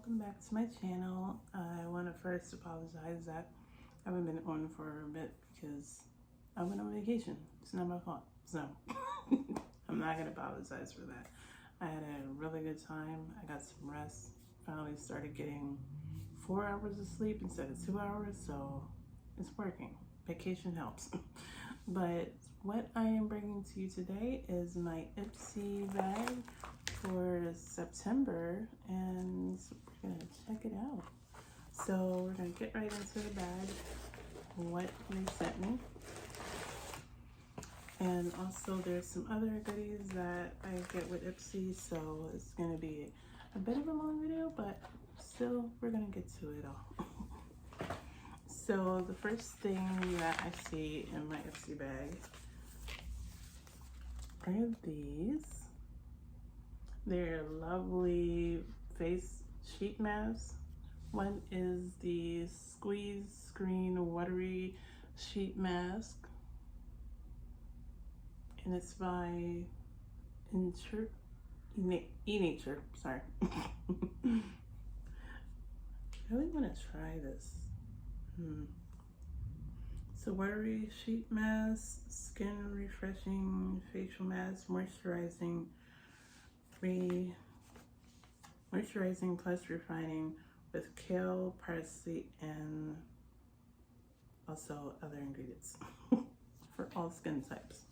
welcome back to my channel. I want to first apologize that I haven't been on for a bit because I went on vacation. It's not my fault, so I'm not going to apologize for that. I had a really good time. I got some rest. Finally started getting 4 hours of sleep instead of 2 hours, so it's working. Vacation helps. But what I am bringing to you today is my Ipsy bag for September, and we're gonna check it out. So we're gonna get right into the bag, what they sent me. And also there's some other goodies that I get with Ipsy, so it's gonna be a bit of a long video, but still we're gonna get to it all. So the first thing that I see in my Ipsy bag are these. They're lovely face sheet masks. One is the Squeeze Screen Watery Sheet Mask, and it's by Nature. Sorry. I really want to try this. So watery sheet mask, skin refreshing facial mask, moisturizing plus refining with kale, parsley, and also other ingredients for all skin types.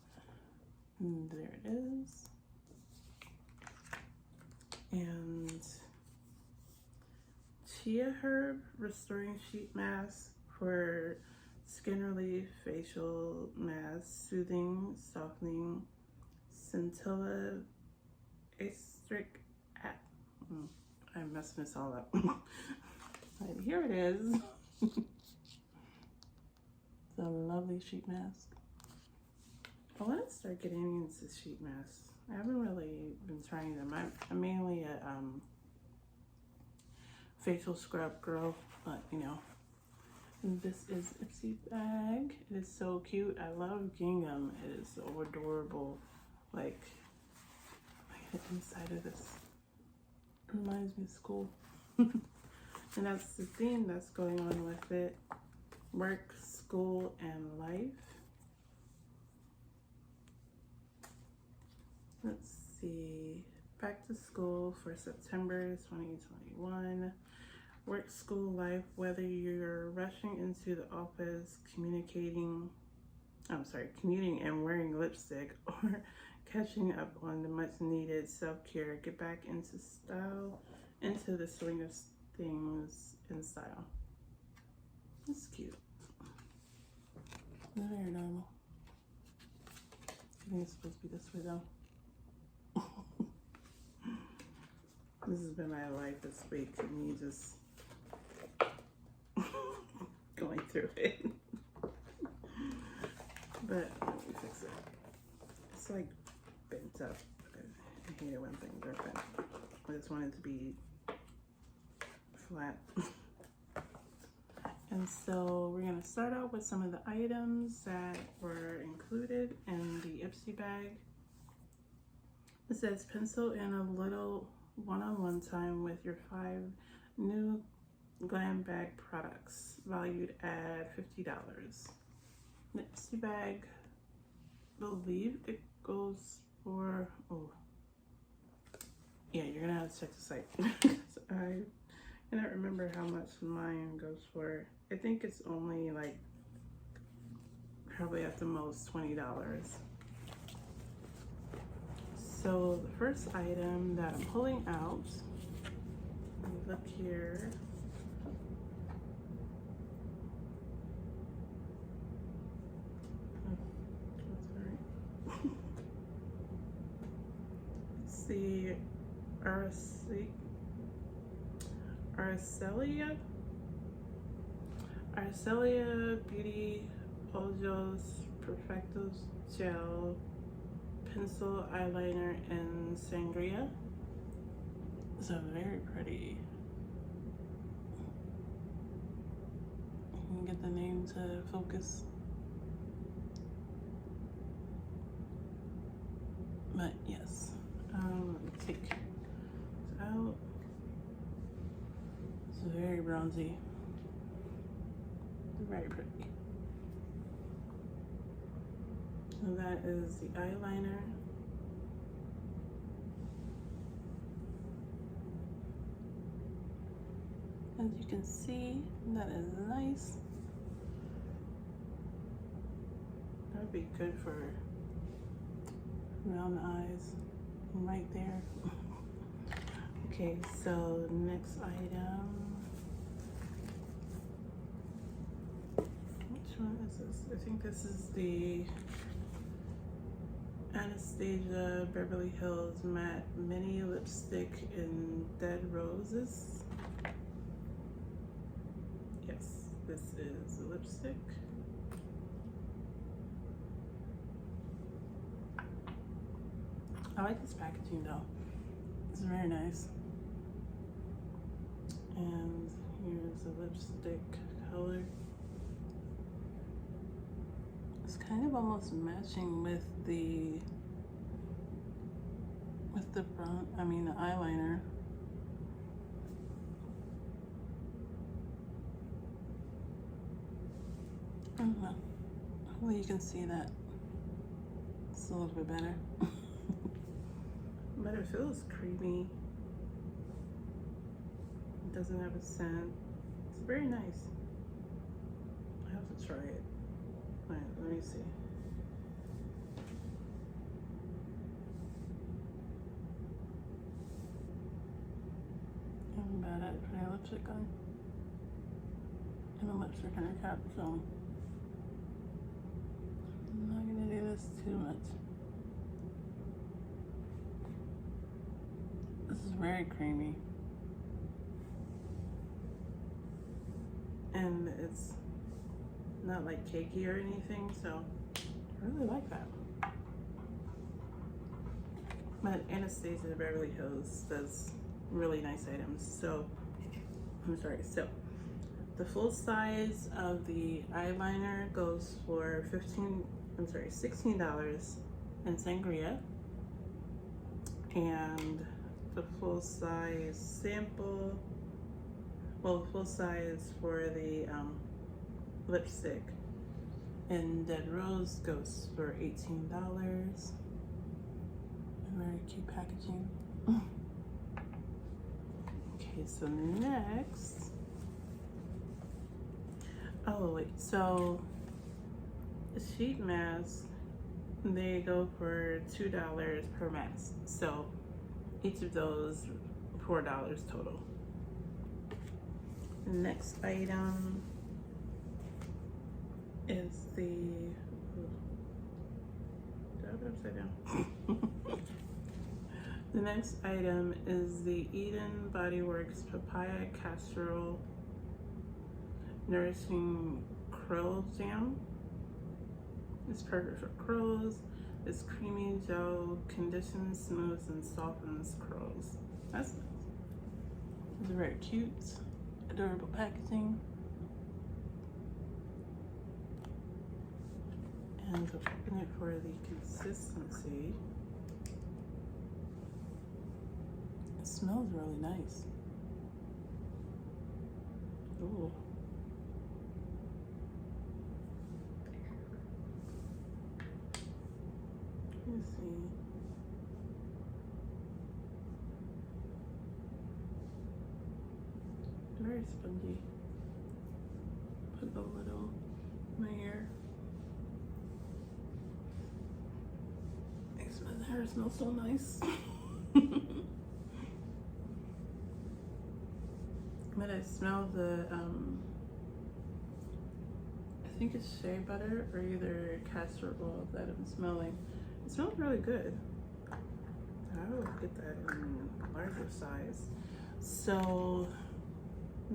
And there it is. And chia herb restoring sheet mask for skin relief, facial mask, soothing, softening, scintilla astric. I'm messing this all up. Right, here it is. It's a lovely sheet mask. I want to start getting into sheet masks. I haven't really been trying them. I'm mainly a facial scrub girl, but you know. And this is Ipsy bag. It is so cute. I love gingham. It is so adorable. Like the inside of this reminds me of school. And that's the theme that's going on with it. Work, school, and life. Let's see. Back to school for September 2021. Work, school, life, whether you're rushing into the office, commuting and wearing lipstick, or catching up on the much needed self-care, get back into the swing of things in style. It's cute. It's very normal. I think it's supposed to be this way though. This has been my life this week, me just going through it. But let me fix it. It's like bent up. I hate it when things are bent. I just want it to be flat. And so we're gonna start out with some of the items that were included in the Ipsy bag. It says pencil in a little one-on-one time with your 5 new glam bag products valued at $50. The Ipsy bag, I believe it goes for, yeah, you're gonna have to check the site. I cannot remember how much mine goes for. I think it's only like probably at the most $20. So the first item that I'm pulling out, look here. It's the Anastasia Beauty Ojos Perfectos Gel Pencil Eyeliner in Sangria. So very pretty. You can get the name to focus. But yes, let me take this out. very bronzy. Very pretty. So that is the eyeliner. As you can see, that is nice. That would be good for round eyes right there. Okay, so next item. Which one is this? I think this is the Anastasia Beverly Hills Matte Mini Lipstick in Dead Roses. Yes, this is a lipstick. I like this packaging though. It's very nice. And here's the lipstick color. It's kind of almost matching with the brown, the eyeliner. I don't know. Hopefully you can see that. It's a little bit better. But it feels creamy. It doesn't have a scent. It's very nice. I have to try it. Alright, let me see. I'm bad at putting a lipstick on. And a lipstick in a cap, so I'm not gonna do this too much. This is very creamy. And it's not like cakey or anything, so I really like that. But Anastasia Beverly Hills does really nice items. So, so the full size of the eyeliner goes for $16 in Sangria. And the full size sample, well, full size for the lipstick in Dead Rose goes for $18. Very cute packaging. Okay, so next, oh wait, so sheet masks, they go for $2 per mask. So each of those $4 total. The next item is the, did I have it upside down? The next item is the Eden Body Works Papaya Castor Nourishing Krill Jam. It's perfect for curls. This creamy gel conditions, smooths, and softens curls. That's nice. It's very cute, adorable packaging. And to open it for the consistency, it smells really nice. Ooh. Let's see. Very spongy. Put a little in my hair. Makes my hair smell so nice. But I smell the I think it's shea butter or either castor oil that I'm smelling. It smells really good. I will get that in larger size. So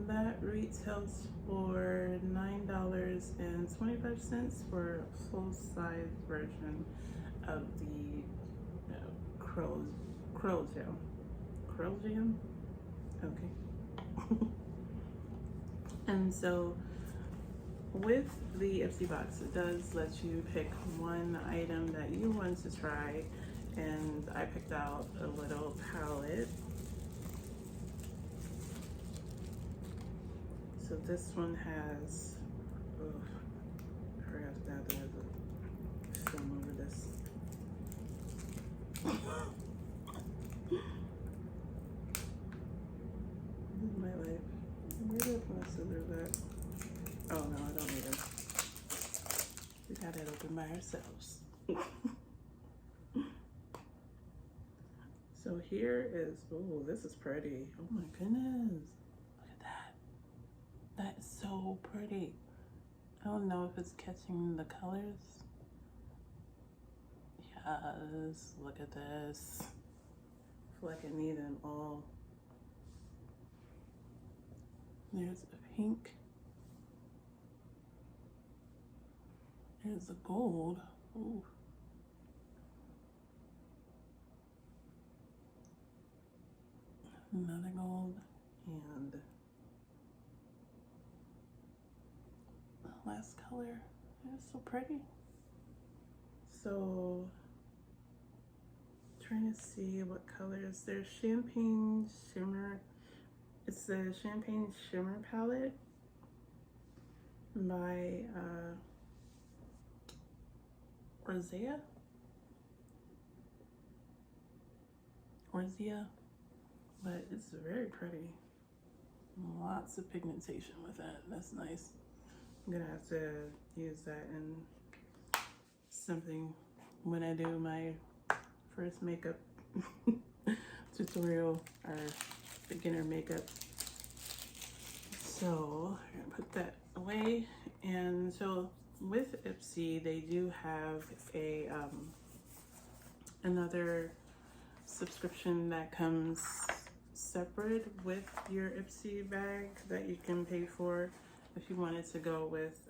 that retails for $9.25 for a full-size version of the Krill jam. Krill jam? Okay. And so with the Ipsy box, it does let you pick one item that you want to try, and I picked out a little palette. this one has, oh, I forgot that there's a film over this. This is my life. Where did my scissors at? Oh no, I don't need them. We got it open by ourselves. So here is, oh, this is pretty. Oh my goodness. Look at that. That is so pretty. I don't know if it's catching the colors. Yes, look at this. I feel like I need them all. There's a pink. There's a gold. Ooh. Another gold. And the last color. It's so pretty. So, trying to see what colors. There's Champagne Shimmer. It's the Champagne Shimmer palette by Orzea, but it's very pretty. Lots of pigmentation with that. That's nice. I'm gonna have to use that in something when I do my first makeup tutorial or beginner makeup. So I'm gonna put that away. And so with Ipsy, they do have a another subscription that comes separate with your Ipsy bag that you can pay for if you wanted to go with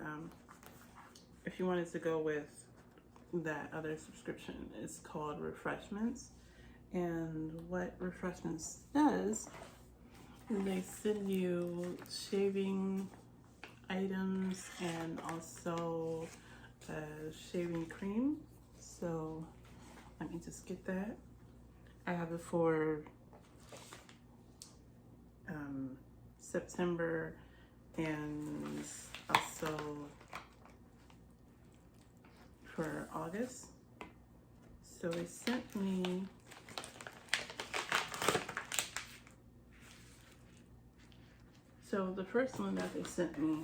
that other subscription. It's called Refreshments. And what Refreshments does is they send you shaving items and also shaving cream. So let me just get that. I have it for September and also for August. So they sent me the first one that they sent me,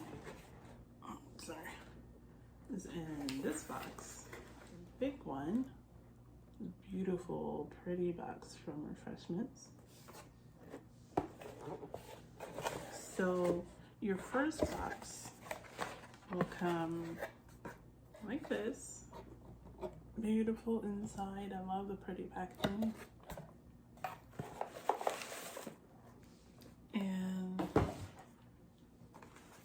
is in this box. Big one. Beautiful, pretty box from Refreshments. So your first box will come like this. Beautiful inside. I love the pretty packaging. And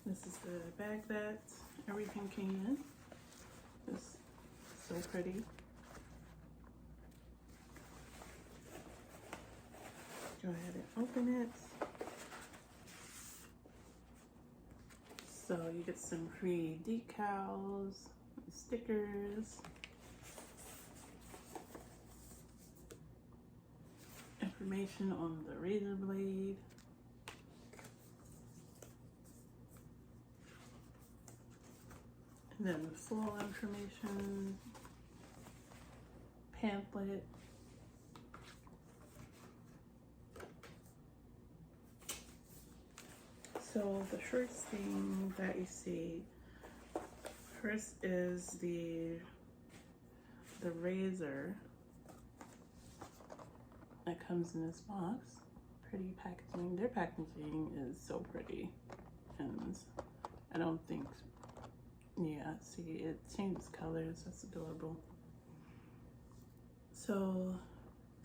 this is the bag that everything came in. It's so pretty. Go ahead and open it. So you get some free decals, stickers, information on the razor blade, and then the full information, pamphlet, so the first thing that you see first is the razor that comes in this box. Pretty packaging. Their packaging is so pretty, and I don't think, yeah, see, it changes colors. That's adorable. So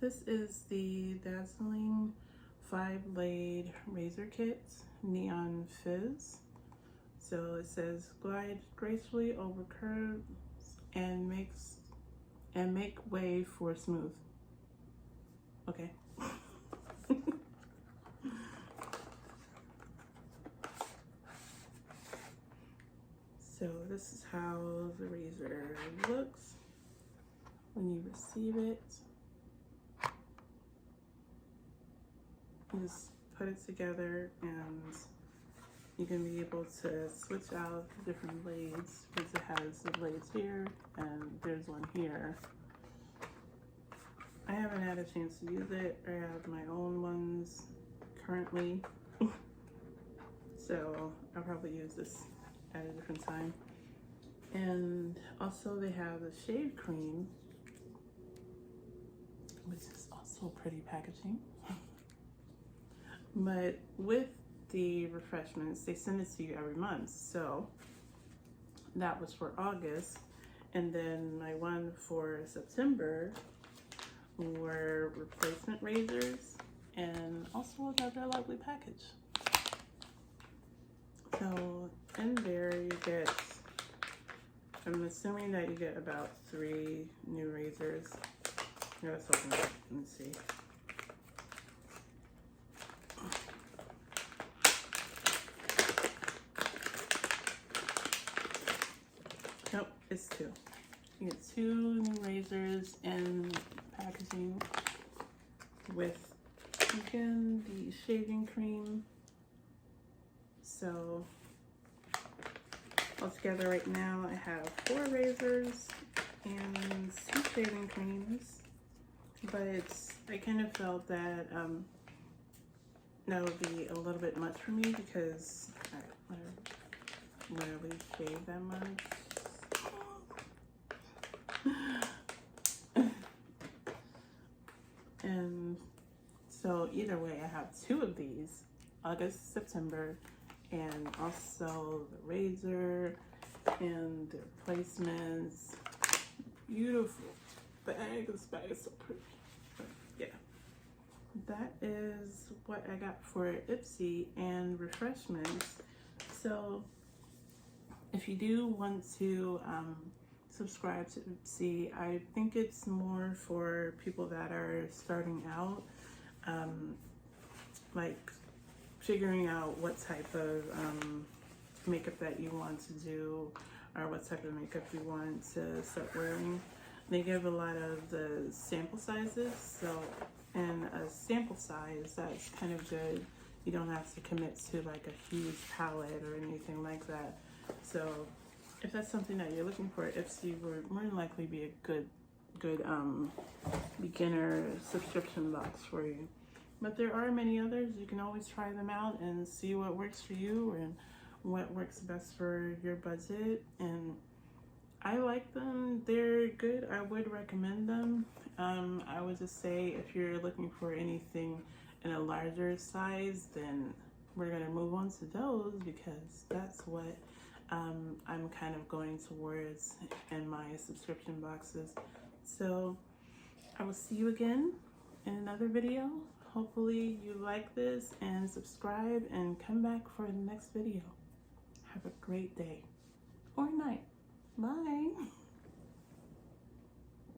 this is the Dazzling 5-blade razor kit, Neon Fizz. So it says glide gracefully over curves and make way for smooth. Okay. So this is how the razor looks when you receive it. You just put it together and you can be able to switch out different blades, because it has the blades here and there's one here. I haven't had a chance to use it. I have my own ones currently, so I'll probably use this at a different time. And also they have the shave cream, which is also pretty packaging. But with the refreshments, they send it to you every month. So that was for August. And then my one for September were replacement razors, and also another lovely package. So in there you get, I'm assuming that you get about 3 new razors. Let's open it up and see. Nope, it's 2. You get 2 new razors in packaging with, again, the shaving cream. So altogether right now I have 4 razors and 2 shaving creams, but I kind of felt that that would be a little bit much for me, because I rarely shave that much. And so either way, I have 2 of these, August, September, and also the razor and the replacements. Beautiful bag. This bag is so pretty. But yeah, that is what I got for Ipsy and refreshments. So if you do want to subscribe to Ipsy, I think it's more for people that are starting out, like figuring out what type of makeup that you want to do, or what type of makeup you want to start wearing. They give a lot of the sample sizes, so in a sample size, that's kind of good. You don't have to commit to like a huge palette or anything like that. So if that's something that you're looking for, Ipsy would more than likely be a good beginner subscription box for you. But there are many others. You can always try them out and see what works for you and what works best for your budget. And I like them. They're good. I would recommend them. I would just say if you're looking for anything in a larger size, then we're gonna move on to those, because that's what I'm kind of going towards in my subscription boxes. So I will see you again in another video. Hopefully you like this, and subscribe and come back for the next video. Have a great day or night. Bye.